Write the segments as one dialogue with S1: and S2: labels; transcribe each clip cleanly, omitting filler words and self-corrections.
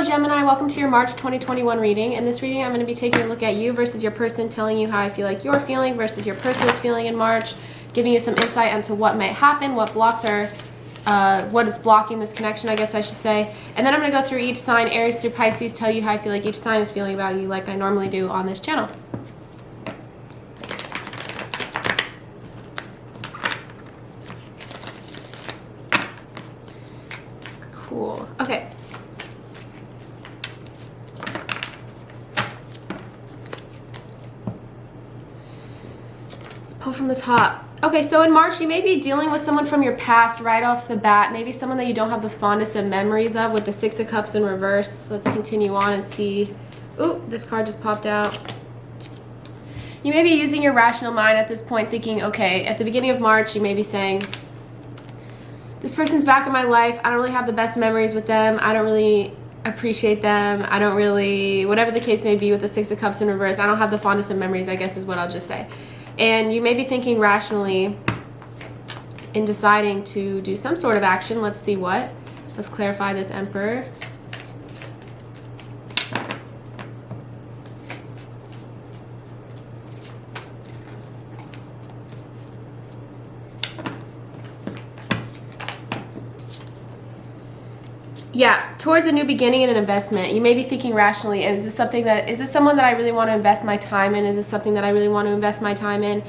S1: Hello Gemini, welcome to your March 2021 reading. In this reading I'm going to be taking a look at you versus your person, telling you how I feel like you're feeling versus your person is feeling in March, giving you some insight into what might happen, what blocks are, what is blocking this connection, I guess I should say. And then I'm going to go through each sign, Aries through Pisces, tell you how I feel like each sign is feeling about you like I normally do on this channel. Cool. Okay. Pull from the top. Okay, so in March, you may be dealing with someone from your past right off the bat. Maybe someone that you don't have the fondest of memories of with the Six of Cups in reverse. Let's continue on and see. Ooh, this card just popped out. You may be using your rational mind at this point thinking, okay, at the beginning of March, you may be saying, this person's back in my life. I don't really have the best memories with them. I don't really appreciate them. I don't really, whatever the case may be with the Six of Cups in reverse, I don't have the fondest of memories, I guess is what I'll just say. And you may be thinking rationally in deciding to do some sort of action. Let's see what. Let's clarify this Emperor. Yeah, towards a new beginning and an investment. You may be thinking rationally, is this someone that I really want to invest my time in? Is this something that I really want to invest my time in?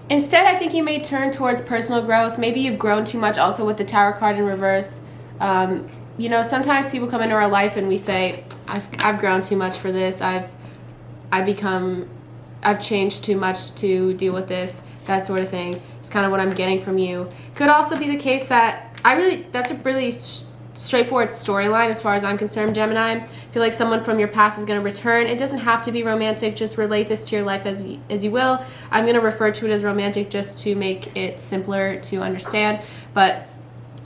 S1: Instead, I think you may turn towards personal growth. Maybe you've grown too much also with the Tower card in reverse. You know, sometimes people come into our life and we say, I've grown too much for this. I've changed too much to deal with this, that sort of thing. It's kind of what I'm getting from you. Could also be the case that that's a really straightforward storyline as far as I'm concerned, Gemini. I feel like someone from your past is going to return. It doesn't have to be romantic. Just relate this to your life as you will. I'm going to refer to it as romantic just to make it simpler to understand. But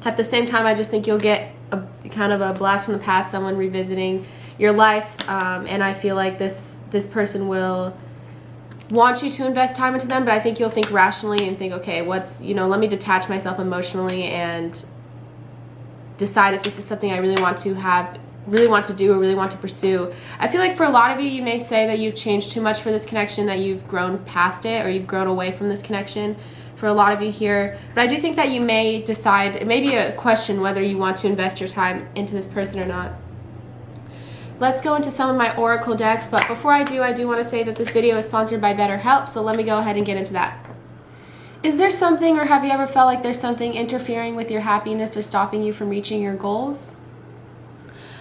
S1: at the same time, I just think you'll get a kind of a blast from the past, someone revisiting your life. And I feel like this person will want you to invest time into them, but I think you'll think rationally and think, okay, let me detach myself emotionally and decide if this is something I really want to do or really want to pursue. I feel like for a lot of you, you may say that you've changed too much for this connection, that you've grown past it or you've grown away from this connection for a lot of you here. But I do think that you may decide, it may be a question whether you want to invest your time into this person or not. Let's go into some of my oracle decks, but before I do want to say that this video is sponsored by BetterHelp, so let me go ahead and get into that. Is there something, or have you ever felt like there's something interfering with your happiness or stopping you from reaching your goals?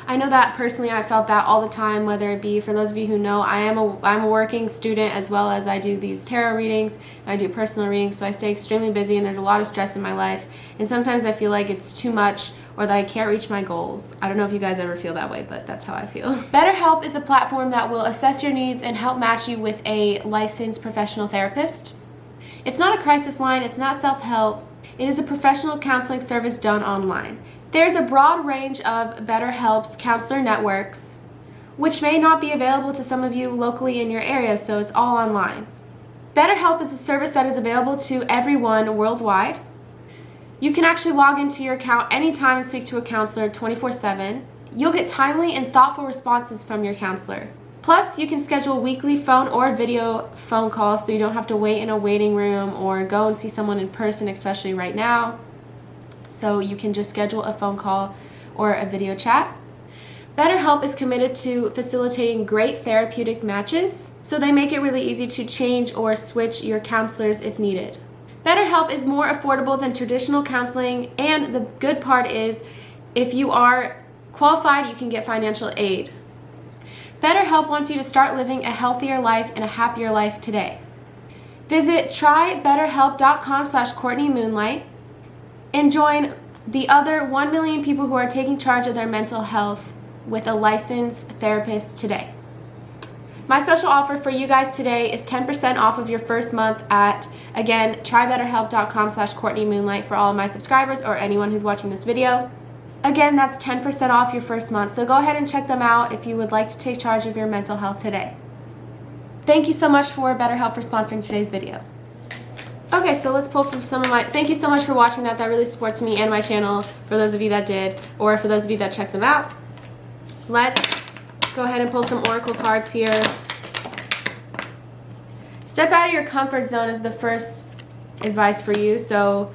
S1: I know that personally I felt that all the time, whether it be, for those of you who know, I'm a working student as well as I do these tarot readings, I do personal readings, so I stay extremely busy and there's a lot of stress in my life, and sometimes I feel like it's too much or that I can't reach my goals. I don't know if you guys ever feel that way, but that's how I feel. BetterHelp is a platform that will assess your needs and help match you with a licensed professional therapist. It's not a crisis line, it's not self-help, it is a professional counseling service done online. There's a broad range of BetterHelp's counselor networks, which may not be available to some of you locally in your area, so it's all online. BetterHelp is a service that is available to everyone worldwide. You can actually log into your account anytime and speak to a counselor 24/7. You'll get timely and thoughtful responses from your counselor. Plus, you can schedule weekly phone or video phone calls so you don't have to wait in a waiting room or go and see someone in person, especially right now. So you can just schedule a phone call or a video chat. BetterHelp is committed to facilitating great therapeutic matches, so they make it really easy to change or switch your counselors if needed. BetterHelp is more affordable than traditional counseling, and the good part is if you are qualified, you can get financial aid. BetterHelp wants you to start living a healthier life and a happier life today. Visit trybetterhelp.com/CourtneyMoonlight and join the other 1 million people who are taking charge of their mental health with a licensed therapist today. My special offer for you guys today is 10% off of your first month at, again, trybetterhelp.com/CourtneyMoonlight for all of my subscribers or anyone who's watching this video. Again, that's 10% off your first month, so go ahead and check them out if you would like to take charge of your mental health today. Thank you so much for BetterHelp for sponsoring today's video. Okay, so let's pull from some of my... Thank you so much for watching that. That really supports me and my channel, for those of you that did, or for those of you that checked them out. Let's go ahead and pull some oracle cards here. Step out of your comfort zone is the first advice for you. So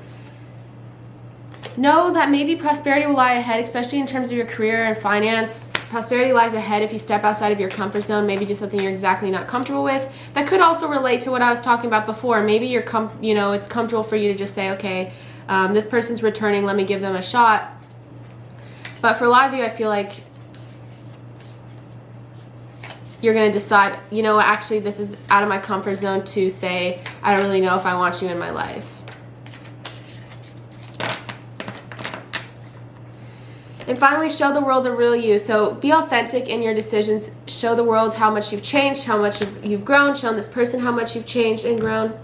S1: know that maybe prosperity will lie ahead, especially in terms of your career and finance. Prosperity lies ahead if you step outside of your comfort zone, maybe do something you're exactly not comfortable with. That could also relate to what I was talking about before. Maybe you're it's comfortable for you to just say, okay, this person's returning, let me give them a shot. But for a lot of you, I feel like you're going to decide, you know what, actually this is out of my comfort zone to say, I don't really know if I want you in my life. And finally, show the world the real you. So be authentic in your decisions. Show the world how much you've changed, how much you've grown. Show this person how much you've changed and grown.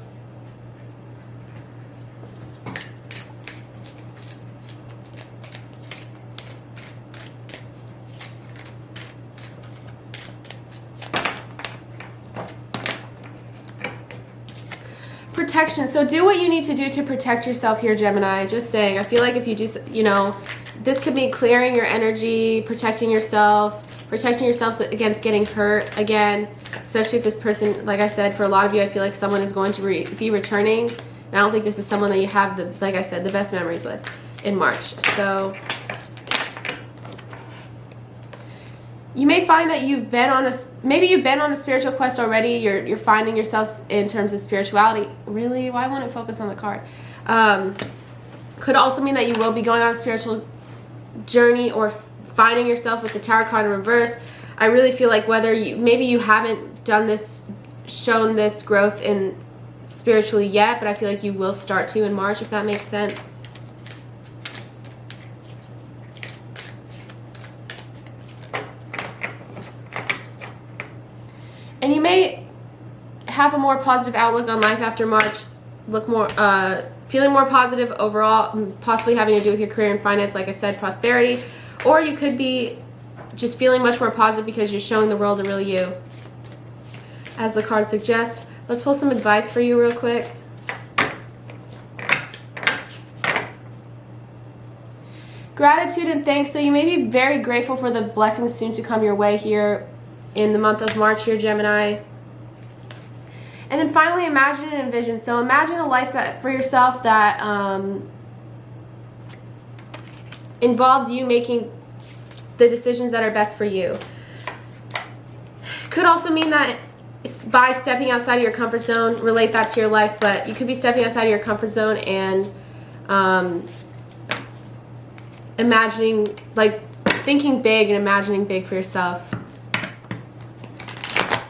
S1: Protection. So do what you need to do to protect yourself here, Gemini. Just saying. I feel like if you do, this could be clearing your energy, protecting yourself against getting hurt again, especially if this person, like I said, for a lot of you, I feel like someone is going to be returning. And I don't think this is someone that you have, like I said, the best memories with in March. So you may find that you've been on a spiritual quest already. You're finding yourself in terms of spirituality. Really? Why won't it focus on the card? Could also mean that you will be going on a spiritual journey or finding yourself with the Tower card in reverse. I really feel like maybe you haven't shown this growth in spiritually yet, but I feel like you will start to in March, if that makes sense. And you may have a more positive outlook on life after March. Feeling more positive overall, possibly having to do with your career and finance, like I said, prosperity. Or you could be just feeling much more positive because you're showing the world the real you, as the cards suggest. Let's pull some advice for you real quick. Gratitude and thanks. So you may be very grateful for the blessings soon to come your way here in the month of March here, Gemini. And then finally, imagine and envision. So imagine a life for yourself that involves you making the decisions that are best for you. Could also mean that by stepping outside of your comfort zone, relate that to your life, but you could be stepping outside of your comfort zone and imagining, like thinking big and imagining big for yourself.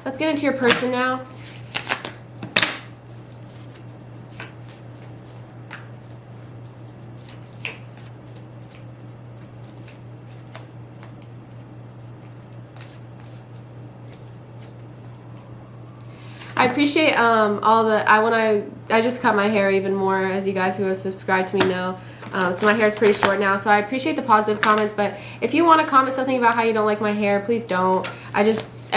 S1: Let's get into your person now. I appreciate I just cut my hair even more, as you guys who have subscribed to me know. So my hair is pretty short now, so I appreciate the positive comments, but if you want to comment something about how you don't like my hair, please don't. I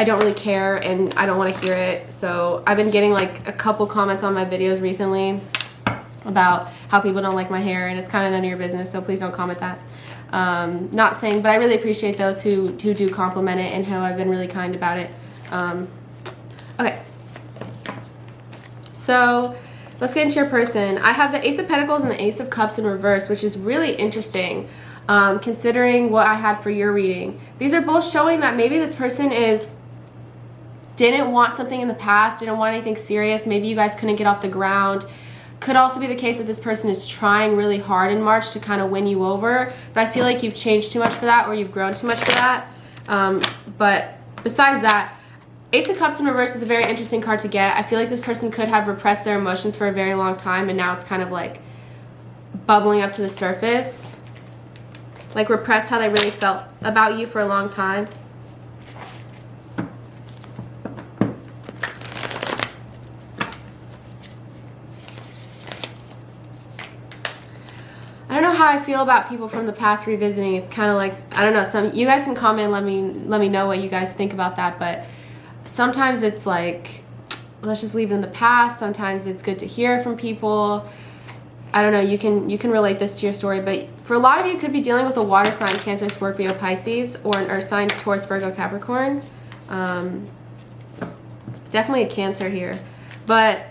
S1: don't really care, and I don't want to hear it. So I've been getting like a couple comments on my videos recently about how people don't like my hair, and it's kind of none of your business, so please don't comment that. Not saying, but I really appreciate those who do compliment it and who have been really kind about it. Okay. So let's get into your person. I have the Ace of Pentacles and the Ace of Cups in reverse, which is really interesting considering what I had for your reading. These are both showing that maybe this person didn't want something in the past, didn't want anything serious. Maybe you guys couldn't get off the ground. Could also be the case that this person is trying really hard in March to kind of win you over, but I feel like you've changed too much for that, or you've grown too much for that. But besides that, Ace of Cups in reverse is a very interesting card to get. I feel like this person could have repressed their emotions for a very long time, and now it's kind of like bubbling up to the surface. Like repressed how they really felt about you for a long time. I don't know how I feel about people from the past revisiting. It's kind of like, I don't know, you guys can comment and let me know what you guys think about that, but sometimes it's like, let's just leave it in the past. Sometimes it's good to hear from people. I don't know, you can relate this to your story, but for a lot of you, could be dealing with a water sign, Cancer, Scorpio, Pisces, or an earth sign, Taurus, Virgo, Capricorn. Definitely a Cancer here. But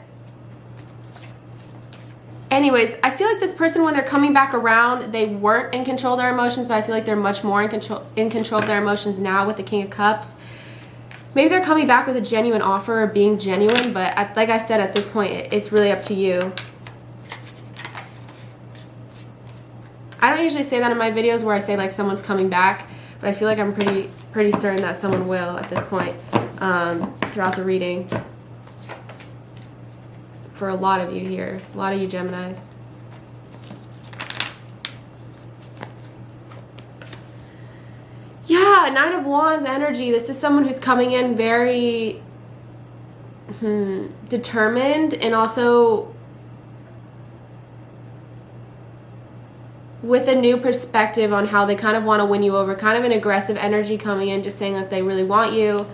S1: anyways, I feel like this person, when they're coming back around, they weren't in control of their emotions, but I feel like they're much more in control of their emotions now with the King of Cups. Maybe they're coming back with a genuine offer or being genuine, but like I said, at this point, it's really up to you. I don't usually say that in my videos where I say like someone's coming back, but I feel like I'm pretty certain that someone will at this point throughout the reading. For a lot of you here, a lot of you Geminis. Yeah, Nine of Wands energy. This is someone who's coming in very determined, and also with a new perspective on how they kind of want to win you over. Kind of an aggressive energy coming in, just saying that they really want you.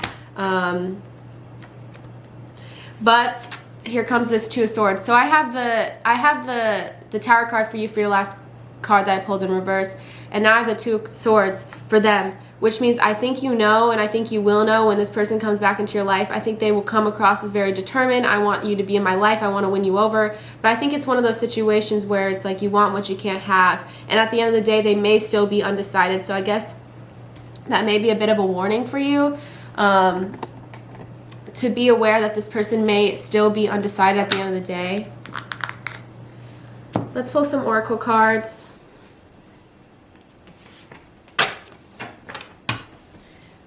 S1: But here comes this Two of Swords. So I have the tarot card for you for your last card that I pulled in reverse, and now I have the Two of Swords for them, which means I think you know, and I think you will know when this person comes back into your life. I think they will come across as very determined. I want you to be in my life. I want to win you over. But I think it's one of those situations where it's like you want what you can't have, and at the end of the day, they may still be undecided. So I guess that may be a bit of a warning for you. To be aware that this person may still be undecided at the end of the day. Let's pull some oracle cards.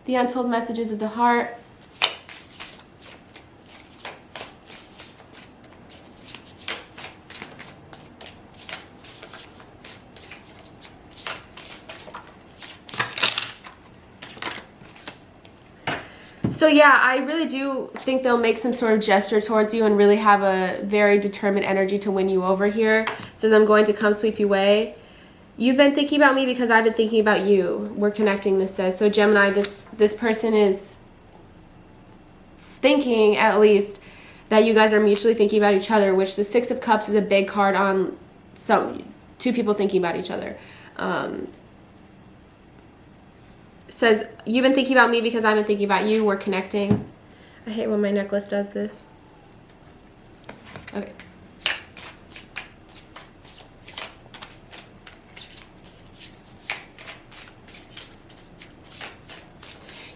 S1: The untold messages of the heart. So yeah, I really do think they'll make some sort of gesture towards you and really have a very determined energy to win you over here. It says, I'm going to come sweep you away. You've been thinking about me because I've been thinking about you. We're connecting, this says. So Gemini, this person is thinking, at least, that you guys are mutually thinking about each other, which the Six of Cups is a big card on two people thinking about each other. Says, you've been thinking about me because I've been thinking about you. We're connecting. I hate when my necklace does this. Okay.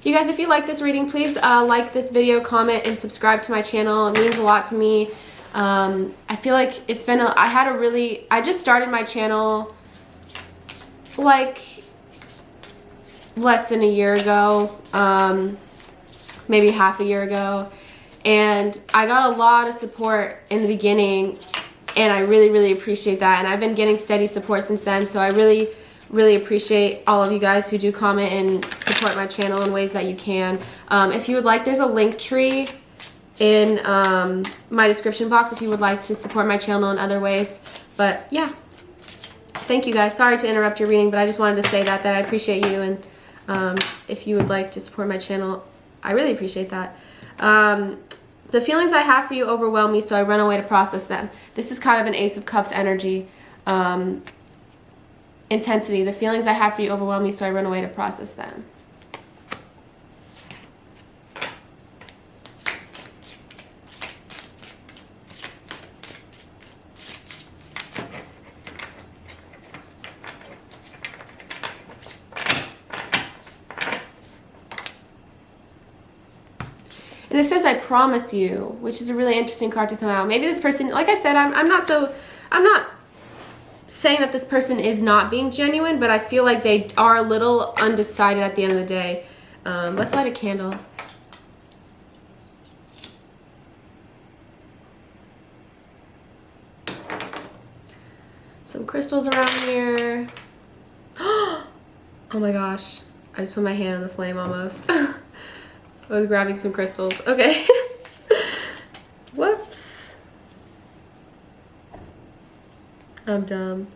S1: You guys, if you like this reading, please like this video, comment, and subscribe to my channel. It means a lot to me. I feel like it's been I just started my channel like less than a year ago, maybe half a year ago, and I got a lot of support in the beginning, and I really appreciate that, and I've been getting steady support since then. So I really appreciate all of you guys who do comment and support my channel in ways that you can. If you would like, there's a link tree in my description box if you would like to support my channel in other ways. But yeah, thank you guys. Sorry to interrupt your reading, but I just wanted to say that I appreciate you, and if you would like to support my channel, I really appreciate that. The feelings I have for you overwhelm me, so I run away to process them. This is kind of an Ace of Cups energy. Intensity. The feelings I have for you overwhelm me, so I run away to process them. And it says, I promise you, which is a really interesting card to come out. Maybe this person, like I said, I'm not saying that this person is not being genuine, but I feel like they are a little undecided at the end of the day. Let's light a candle. Some crystals around here. Oh my gosh. I just put my hand on the flame almost. I was grabbing some crystals. Okay. Whoops. I'm dumb.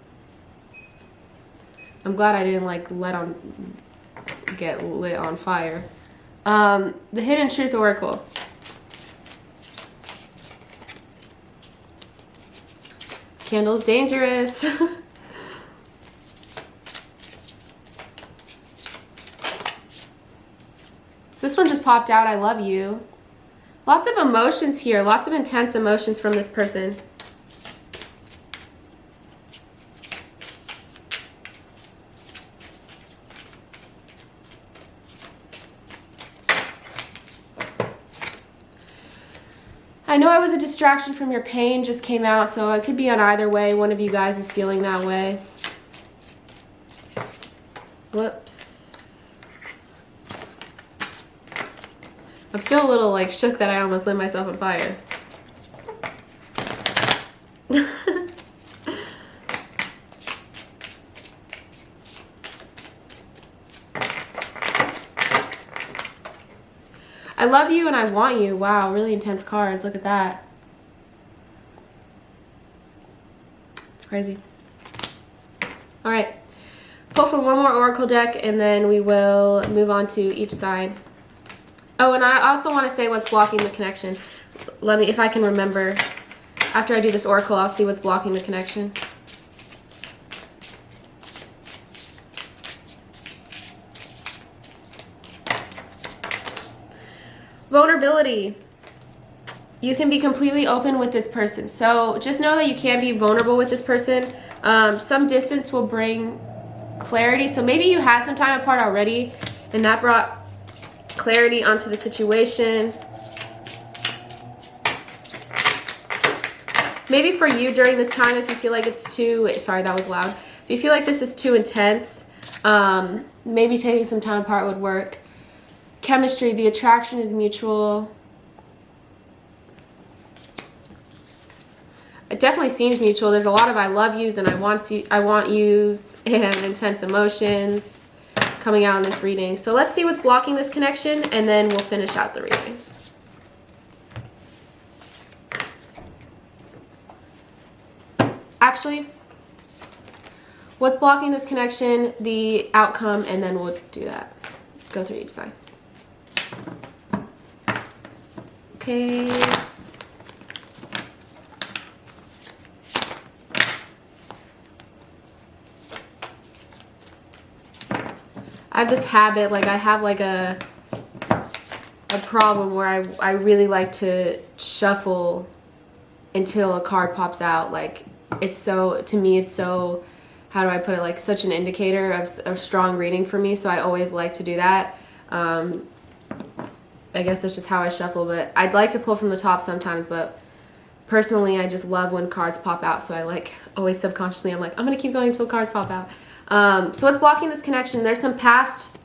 S1: I'm glad I didn't like get lit on fire. The Hidden Truth Oracle. Candle's dangerous. So this one just popped out, I love you. Lots of emotions here, lots of intense emotions from this person. I know I was a distraction from your pain, just came out, so it could be on either way. One of you guys is feeling that way. Whoops. I'm still a little like shook that I almost lit myself on fire. I love you and I want you. Wow, really intense cards. Look at that. It's crazy. All right. Pull from one more oracle deck and then we will move on to each side. Oh, and I also want to say what's blocking the connection. Let me, if I can remember. After I do this oracle, I'll see what's blocking the connection. Vulnerability. You can be completely open with this person. So just know that you can be vulnerable with this person. Some distance will bring clarity. So maybe you had some time apart already and that brought clarity onto the situation. Maybe for you during this time, if you feel like it's too, sorry, that was loud. If you feel like this is too intense, maybe taking some time apart would work. Chemistry, the attraction is mutual. It definitely seems mutual. There's a lot of I love yous and I want yous and intense emotions coming out in this reading. So let's see what's blocking this connection and then we'll finish out the reading. Actually, what's blocking this connection, the outcome, and then we'll do that. Go through each side. Okay. I have this habit, like I have like a problem where I really like to shuffle until a card pops out. Like it's so, to me it's so, how do I put it, like such an indicator of a strong reading for me, so I always like to do that. I guess that's just how I shuffle, but I'd like to pull from the top sometimes, but personally I just love when cards pop out, so I like always subconsciously I'm like, I'm gonna keep going until cards pop out. So what's blocking this connection? There's some past,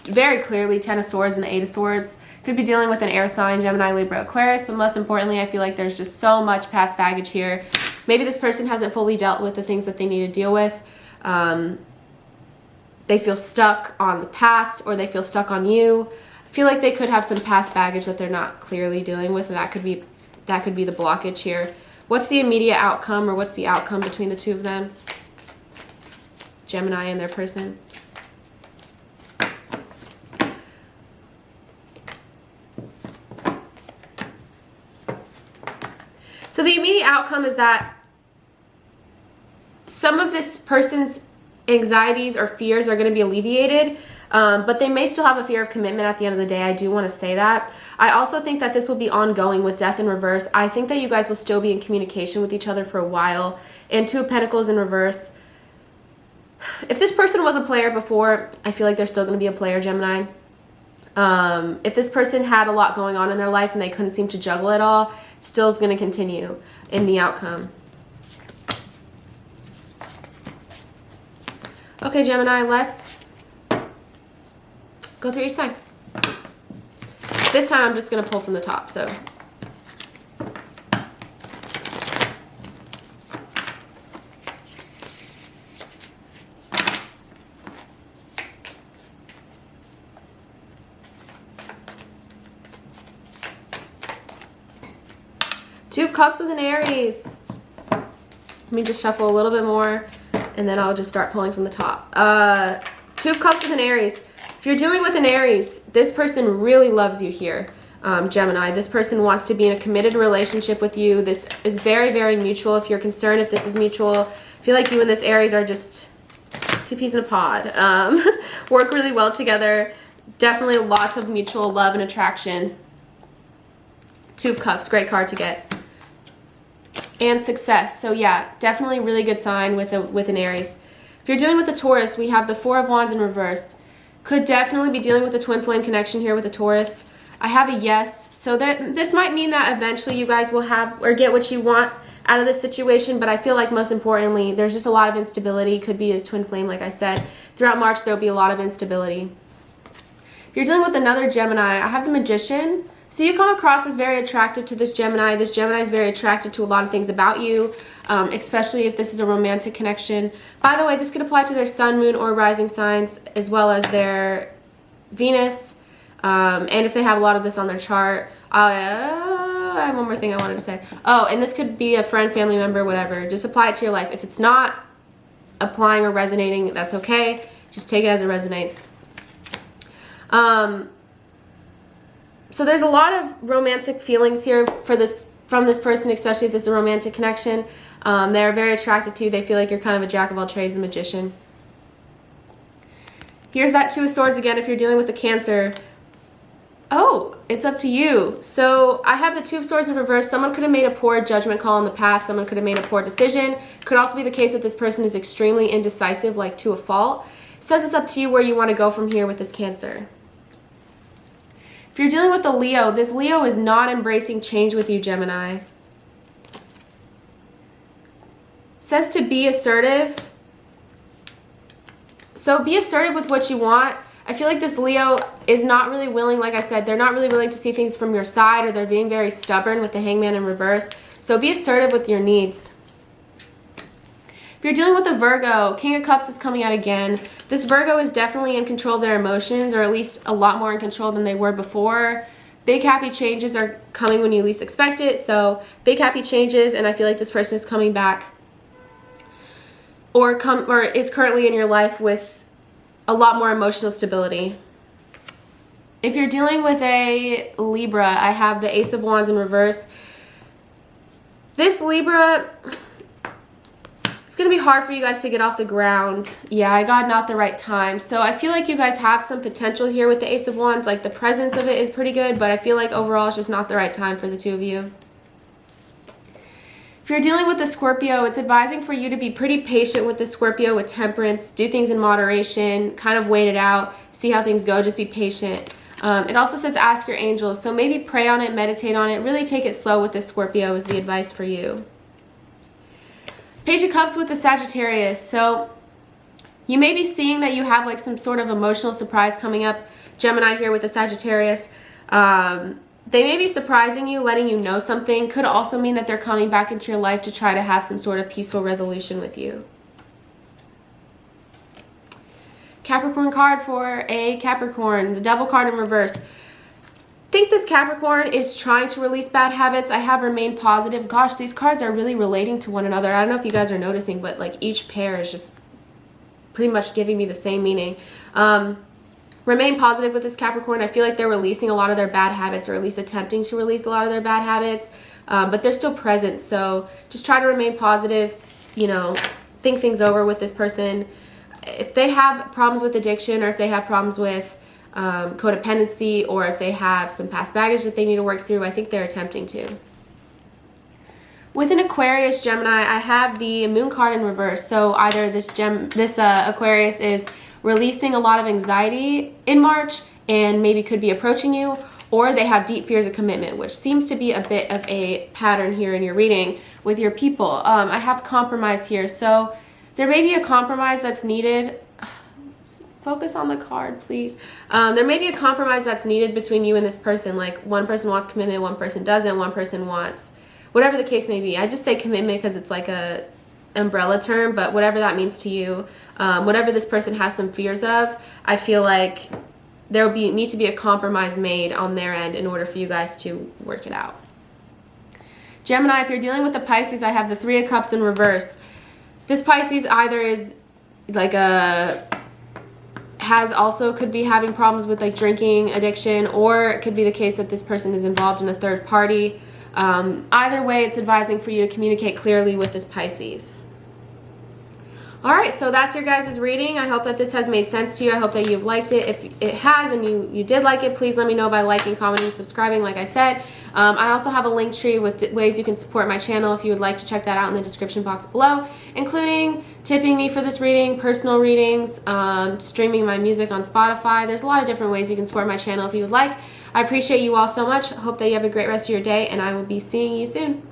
S1: very clearly, Ten of Swords and the Eight of Swords. Could be dealing with an air sign, Gemini, Libra, Aquarius, but most importantly, I feel like there's just so much past baggage here. Maybe this person hasn't fully dealt with the things that they need to deal with. They feel stuck on the past, or they feel stuck on you. I feel like they could have some past baggage that they're not clearly dealing with, and that could be the blockage here. What's the immediate outcome, or what's the outcome between the two of them? Gemini and their person. So the immediate outcome is that some of this person's anxieties or fears are going to be alleviated, but they may still have a fear of commitment at the end of the day. I do want to say that. I also think that this will be ongoing with Death in reverse. I think that you guys will still be in communication with each other for a while. And Two of Pentacles in reverse. If this person was a player before, I feel like they're still going to be a player, Gemini. If this person had a lot going on in their life and they couldn't seem to juggle it all, still is going to continue in the outcome. Okay, Gemini, let's go through each side. This time I'm just going to pull from the top, so. Two of Cups with an Aries. Let me just shuffle a little bit more and then I'll just start pulling from the top. Two of Cups with an Aries. If you're dealing with an Aries, this person really loves you here. Gemini. This person wants to be in a committed relationship with you. This is very, very mutual. If you're concerned if this is mutual, I feel like you and this Aries are just two peas in a pod. Work really well together. Definitely lots of mutual love and attraction. Two of Cups, great card to get. And success. So yeah, definitely really good sign with an Aries. If you're dealing with a Taurus, we have the Four of Wands in reverse. Could definitely be dealing with a twin flame connection here with a Taurus. I have a yes. So this might mean that eventually you guys will have or get what you want out of this situation, but I feel like most importantly, there's just a lot of instability. Could be a twin flame, like I said. Throughout March, there will be a lot of instability. If you're dealing with another Gemini, I have the Magician. So you come across as very attractive to this Gemini. This Gemini is very attracted to a lot of things about you, especially if this is a romantic connection. By the way, this could apply to their sun, moon, or rising signs, as well as their Venus. And if they have a lot of this on their chart. I have one more thing I wanted to say. Oh, and this could be a friend, family member, whatever. Just apply it to your life. If it's not applying or resonating, that's okay. Just take it as it resonates. So there's a lot of romantic feelings here from this person, especially if this is a romantic connection. They're very attracted to you. They feel like you're kind of a jack of all trades, a magician. Here's that Two of Swords again if you're dealing with a Cancer. Oh, it's up to you. So I have the Two of Swords in reverse. Someone could have made a poor judgment call in the past. Someone could have made a poor decision. Could also be the case that this person is extremely indecisive, like to a fault. It says it's up to you where you want to go from here with this Cancer. If you're dealing with a Leo, this Leo is not embracing change with you, Gemini. It says to be assertive. So be assertive with what you want. I feel like this Leo is not really willing, like I said, they're not really willing to see things from your side, or they're being very stubborn with the Hangman in reverse. So be assertive with your needs. If you're dealing with a Virgo, King of Cups is coming out again. This Virgo is definitely in control of their emotions, or at least a lot more in control than they were before. Big happy changes are coming when you least expect it. So big happy changes, and I feel like this person is coming back or is currently in your life with a lot more emotional stability. If you're dealing with a Libra, I have the Ace of Wands in reverse. This Libra, it's going to be hard for you guys to get off the ground. Yeah, I got not the right time. So I feel like you guys have some potential here with the Ace of Wands. Like the presence of it is pretty good, but I feel like overall it's just not the right time for the two of you. If you're dealing with a Scorpio, it's advising for you to be pretty patient with the Scorpio, with temperance, do things in moderation, kind of wait it out, see how things go, just be patient. It also says ask your angels, so maybe pray on it, meditate on it, really take it slow with this Scorpio is the advice for you. Page of Cups with the Sagittarius, so you may be seeing that you have like some sort of emotional surprise coming up, Gemini here with the Sagittarius. They may be surprising you, letting you know something. Could also mean that they're coming back into your life to try to have some sort of peaceful resolution with you. Capricorn card for a Capricorn, the Devil card in reverse. I think this Capricorn is trying to release bad habits. I have remain positive. Gosh, these cards are really relating to one another. I don't know if you guys are noticing, but like each pair is just pretty much giving me the same meaning. Remain positive with this Capricorn. I feel like they're releasing a lot of their bad habits, or at least attempting to release a lot of their bad habits, but they're still present. So just try to remain positive, you know, think things over with this person. If they have problems with addiction, or if they have problems with codependency, or if they have some past baggage that they need to work through, I think they're attempting to. With an Aquarius, Gemini, I have the Moon card in reverse. So either this Aquarius is releasing a lot of anxiety in March and maybe could be approaching you, or they have deep fears of commitment, which seems to be a bit of a pattern here in your reading with your people. I have compromise here, so there may be a compromise that's needed. Focus on the card, please. There may be a compromise that's needed between you and this person. Like one person wants commitment, one person doesn't, one person wants whatever the case may be. I just say commitment because it's like a umbrella term, but whatever that means to you, whatever this person has some fears of, I feel like there will need to be a compromise made on their end in order for you guys to work it out. Gemini, if you're dealing with the Pisces, I have the Three of Cups in reverse. This Pisces either is like a could be having problems with like drinking addiction, or it could be the case that this person is involved in a third party. Either way, it's advising for you to communicate clearly with this Pisces. All right, so that's your guys' reading. I hope that this has made sense to you. I hope that you've liked it. If it has and you did like it, please let me know by liking, commenting, subscribing, like I said. I also have a link tree with ways you can support my channel if you would like to check that out in the description box below, including tipping me for this reading, personal readings, streaming my music on Spotify. There's a lot of different ways you can support my channel if you would like. I appreciate you all so much. I hope that you have a great rest of your day, and I will be seeing you soon.